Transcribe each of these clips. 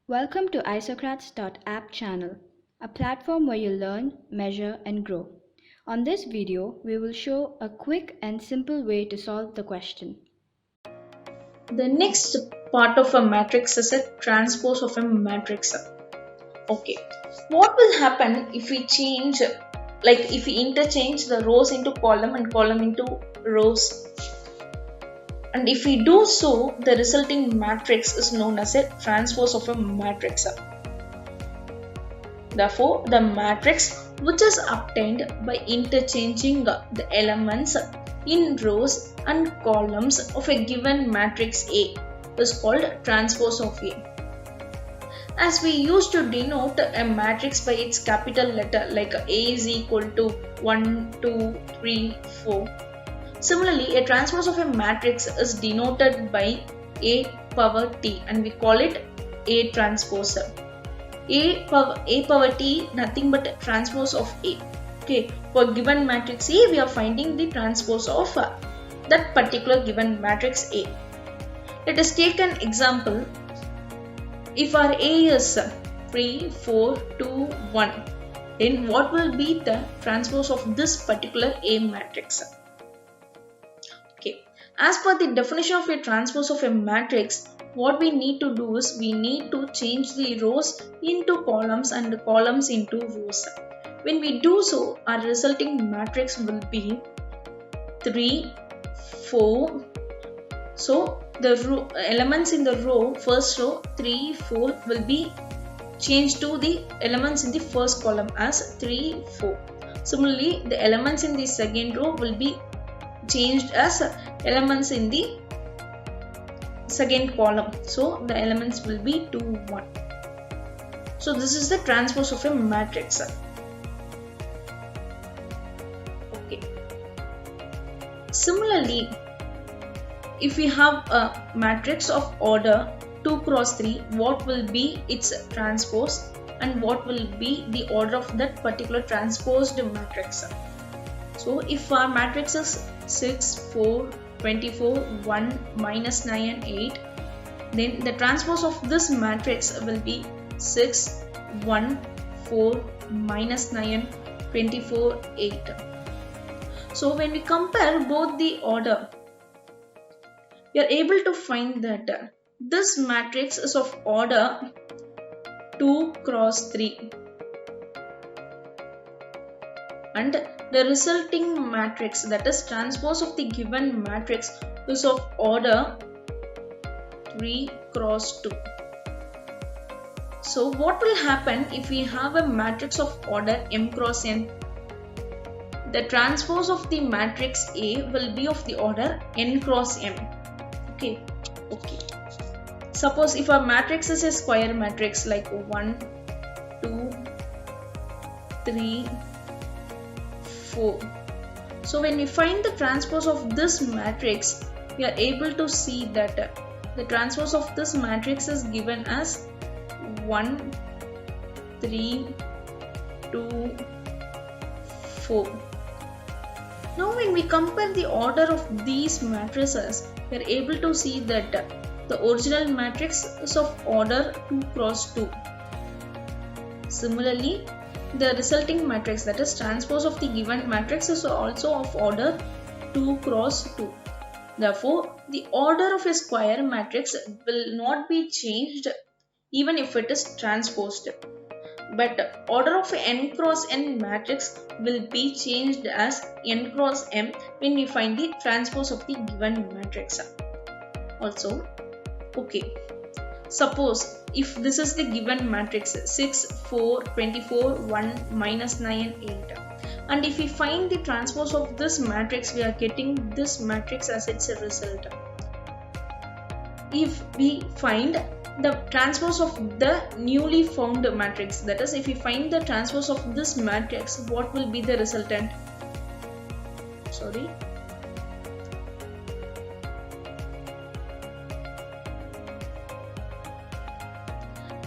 Welcome to Isocrats.app channel, a platform where you learn, measure, and grow. On this video, we will show a quick and simple way to solve the question. The next part of a matrix is a transpose of a matrix. Okay, what will happen if we change, if we interchange the rows into column and column into rows? And if we do so, the resulting matrix is known as a transpose of a matrix. Therefore, the matrix which is obtained by interchanging the elements in rows and columns of a given matrix A is called transpose of A. As we used to denote a matrix by its capital letter like A is equal to 1, 2, 3, 4. Similarly, a transpose of a matrix is denoted by A power T and we call it A transpose. A power T nothing but transpose of A. Okay, for given matrix A, we are finding the transpose of that particular given matrix A. Let us take an example. If our A is 3, 4, 2, 1, then what will be the transpose of this particular A matrix? Okay, as per the definition of a transpose of a matrix, what we need to do is we need to change the rows into columns and the columns into rows. When we do so, our resulting matrix will be 3, 4. So the elements in the row, first row 3, 4 will be changed to the elements in the first column as 3, 4. Similarly, the elements in the second row will be changed as elements in the second column. So the elements will be 2, 1. So this is the transpose of a matrix. Okay. Similarly, if we have a matrix of order 2 cross 3, what will be its transpose and what will be the order of that particular transposed matrix? So if our matrix is 6, 4, 24, 1, minus 9 and 8, then the transpose of this matrix will be 6, 1, 4, minus 9, 24, 8. So when we compare both the order, we are able to find that this matrix is of order 2 cross 3 and the resulting matrix, that is transpose of the given matrix, is of order 3 cross 2. So what will happen if we have a matrix of order m cross n? The transpose of the matrix A will be of the order n cross m. Okay. Suppose if our matrix is a square matrix like 1, 2, 3, 4. So when we find the transpose of this matrix, we are able to see that the transpose of this matrix is given as 1, 3, 2, 4. Now when we compare the order of these matrices, we are able to see that the original matrix is of order 2 cross 2. Similarly, the resulting matrix, that is transpose of the given matrix, is also of order 2 cross 2. Therefore, the order of a square matrix will not be changed even if it is transposed. But order of n cross n matrix will be changed as n cross m when we find the transpose of the given matrix. Also, okay. Suppose if this is the given matrix 6, 4, 24, 1, minus 9, 8. And if we find the transpose of this matrix, we are getting this matrix as its result. If we find the transpose of the newly found matrix, that is, if we find the transpose of this matrix, what will be the resultant?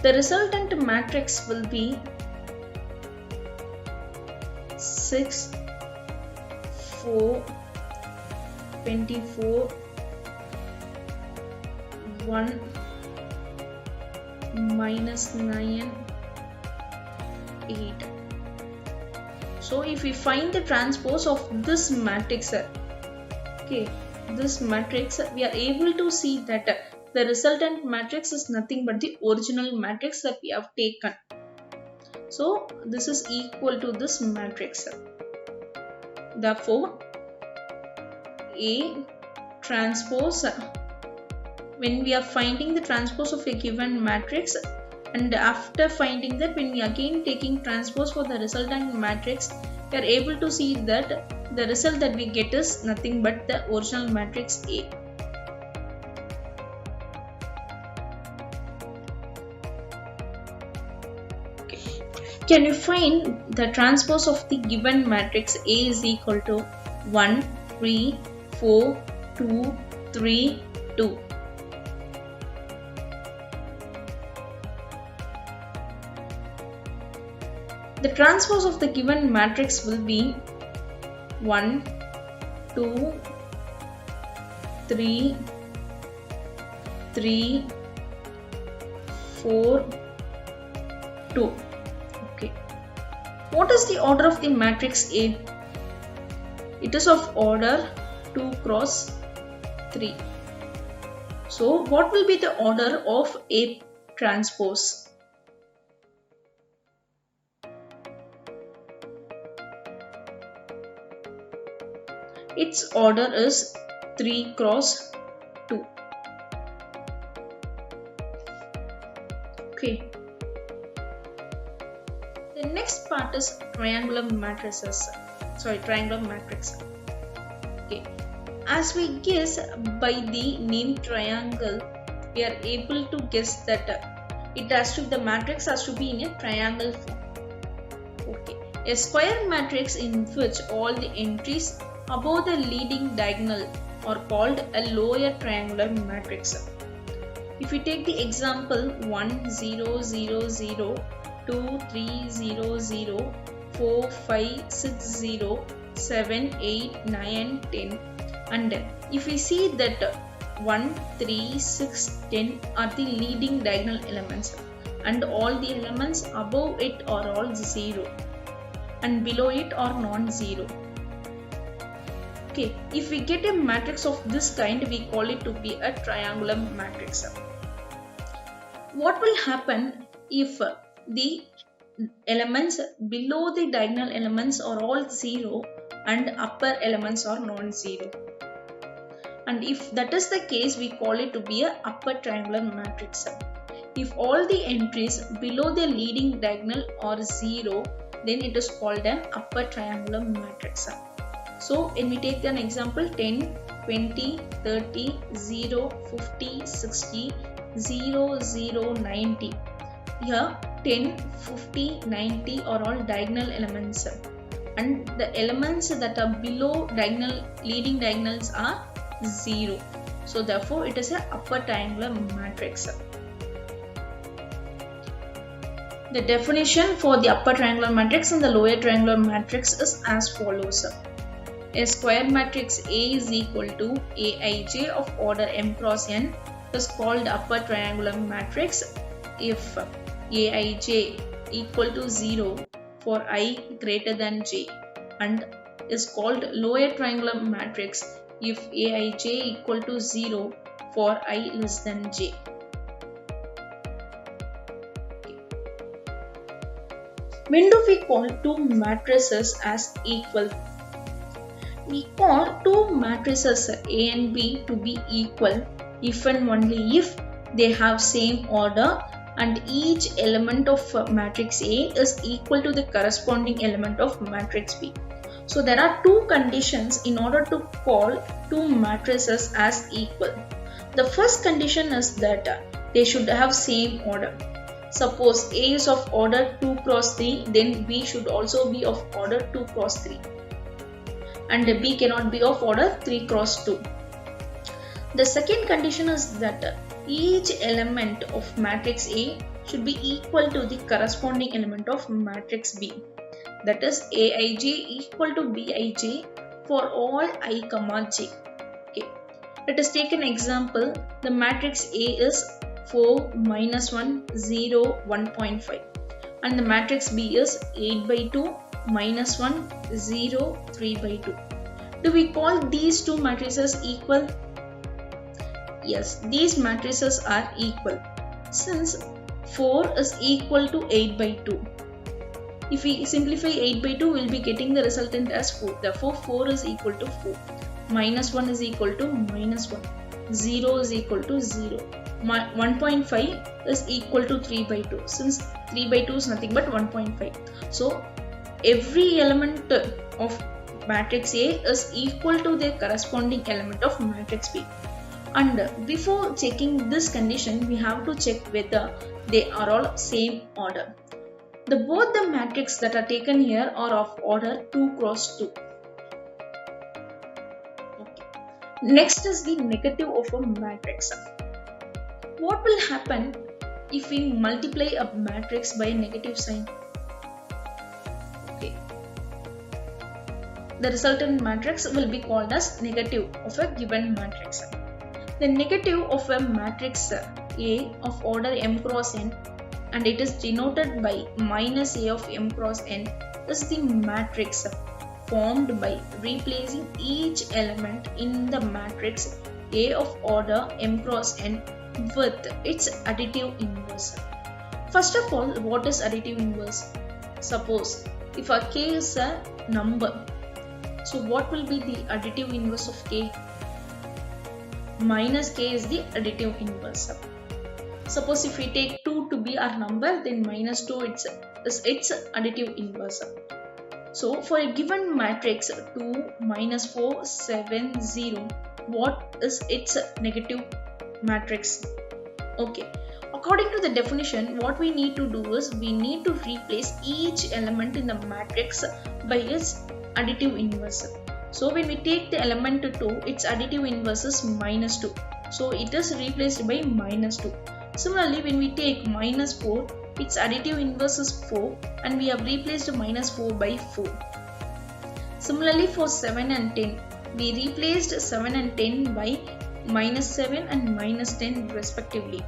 The resultant matrix will be 6, 4, 24, 1, minus 9, 8. So if we find the transpose of this matrix, okay, this matrix, we are able to see that the resultant matrix is nothing but the original matrix that we have taken. So this is equal to this matrix. Therefore, A transpose, when we are finding the transpose of a given matrix, and after finding that, when we again taking transpose for the resultant matrix, we are able to see that the result that we get is nothing but the original matrix A. Okay. Can you find the transpose of the given matrix A is equal to 1, 3, 4, 2, 3, 2? The transpose of the given matrix will be 1, 2, 3, 3, 4, 2. Okay. What is the order of the matrix A? It is of order 2 cross 3. So what will be the order of A transpose? Its order is 3 cross 2. Okay. The next part is triangular matrices. Triangular matrix. Okay. As we guess by the name triangle, we are able to guess that the matrix has to be in a triangle form. Okay. A square matrix in which all the entries above the leading diagonal are called a lower triangular matrix. If we take the example 1, 0, 0, 0, 2, 3, 0, 0, 4, 5, 6, 0, 7, 8, 9, 10, and if we see that 1, 3, 6, 10 are the leading diagonal elements, and all the elements above it are all 0 and below it are non-zero. Okay, if we get a matrix of this kind, we call it to be a triangular matrix. What will happen if the elements below the diagonal elements are all 0 and upper elements are non-zero? And if that is the case, we call it to be a upper triangular matrix. If all the entries below the leading diagonal are 0, then it is called an upper triangular matrix. So when we take an example 10, 20, 30, 0, 50, 60, 0, 0, 90. Here 10, 50, 90 are all diagonal elements, and the elements that are below leading diagonals are 0. So therefore it is an upper triangular matrix. The definition for the upper triangular matrix and the lower triangular matrix is as follows. A square matrix A is equal to Aij of order m cross n is called upper triangular matrix if Aij equal to 0 for I greater than j, and is called lower triangular matrix if Aij equal to 0 for I less than j. When do we call two matrices as equal? We call two matrices A and B to be equal if and only if they have same order and each element of matrix A is equal to the corresponding element of matrix B. So there are two conditions in order to call two matrices as equal. The first condition is that they should have same order. Suppose A is of order 2 cross 3, then B should also be of order 2 cross 3. And B cannot be of order 3 cross 2. The second condition is that each element of matrix A should be equal to the corresponding element of matrix B. That is Aij equal to Bij for all I comma j. Okay. Let us take an example. The matrix A is 4, minus 1, 0, 1.5. And the matrix B is 8 by 2, minus 1, 0, 3 by 2. Do we call these two matrices equal? Yes, these matrices are equal. Since 4 is equal to 8 by 2. If we simplify 8 by 2, we will be getting the resultant as 4. Therefore, 4 is equal to 4. Minus 1 is equal to minus 1. 0 is equal to 0. 1.5 is equal to 3 by 2. Since 3 by 2 is nothing but 1.5. So, every element of matrix A is equal to the corresponding element of matrix B. And before checking this condition, we have to check whether they are all same order. Both the matrix that are taken here are of order 2 cross 2. Okay. Next is the negative of a matrix. What will happen if we multiply a matrix by a negative sign? Okay. The resultant matrix will be called as negative of a given matrix. The negative of a matrix A of order m cross n, and it is denoted by minus A of m cross n, is the matrix formed by replacing each element in the matrix A of order m cross n with its additive inverse. First of all, what is additive inverse? Suppose if a k is a number, so what will be the additive inverse of k? Minus k is the additive inverse. Suppose if we take 2 to be our number, then minus 2 is its additive inverse. So for a given matrix 2, minus 4, 7, 0, what is its negative matrix? Okay. According to the definition, what we need to do is we need to replace each element in the matrix by its additive inverse. So when we take the element 2, its additive inverse is minus 2. So it is replaced by minus 2. Similarly, when we take minus 4, its additive inverse is 4 and we have replaced minus 4 by 4. Similarly, for 7 and 10, we replaced 7 and 10 by minus 7 and minus 10 respectively.